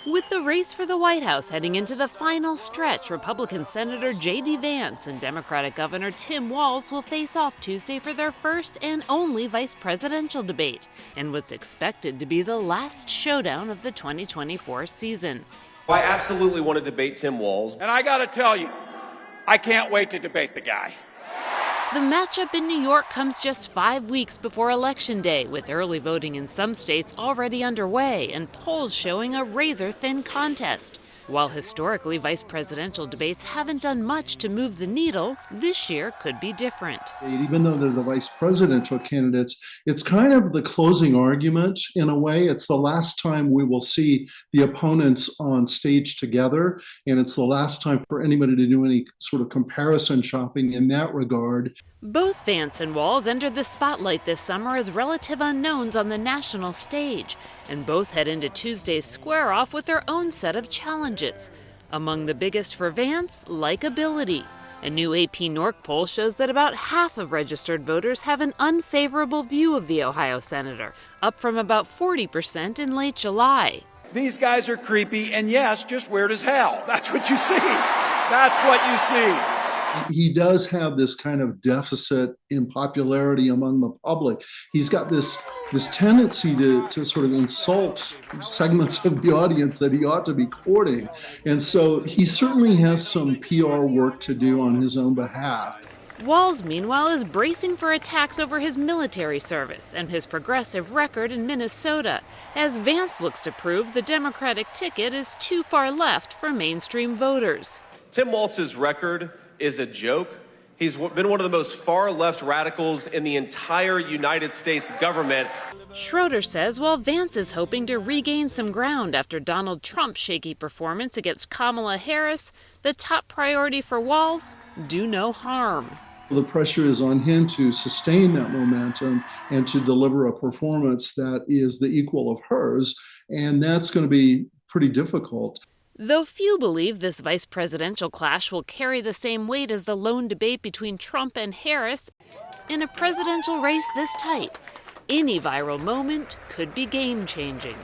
With the race for the White House heading into the final stretch, Republican Senator J.D. Vance and Democratic Governor Tim Walz will face off Tuesday for their first and only vice presidential debate, and what's expected to be the last showdown of the 2024 season. I absolutely want to debate Tim Walz. And I got to tell you, I can't wait to debate the guy. The matchup in New York comes just 5 weeks before Election Day, with early voting in some states already underway and polls showing a razor-thin contest. While historically vice presidential debates haven't done much to move the needle, this year could be different. Even though they're the vice presidential candidates, it's kind of the closing argument in a way. It's the last time we will see the opponents on stage together, and it's the last time for anybody to do any sort of comparison shopping in that regard. Both Vance and Walz entered the spotlight this summer as relative unknowns on the national stage, and both head into Tuesday's square-off with their own set of challenges. Among the biggest for Vance, likability. A new AP Norc poll shows that about half of registered voters have an unfavorable view of the Ohio senator, up from about 40% in late July. These guys are creepy, and yes, just weird as hell. That's what you see. That's what you see. He does have this kind of deficit in popularity among the public. He's got this tendency to sort of insult segments of the audience that he ought to be courting. And so he certainly has some PR work to do on his own behalf. Walz, meanwhile, is bracing for attacks over his military service and his progressive record in Minnesota, as Vance looks to prove the Democratic ticket is too far left for mainstream voters. Tim Walz's record is a joke. He's been one of the most far-left radicals in the entire United States government. Schroeder says while Vance is hoping to regain some ground after Donald Trump's shaky performance against Kamala Harris, the top priority for Walz, do no harm. The pressure is on him to sustain that momentum and to deliver a performance that is the equal of hers, and that's going to be pretty difficult. Though few believe this vice presidential clash will carry the same weight as the lone debate between Trump and Harris, in a presidential race this tight, any viral moment could be game-changing.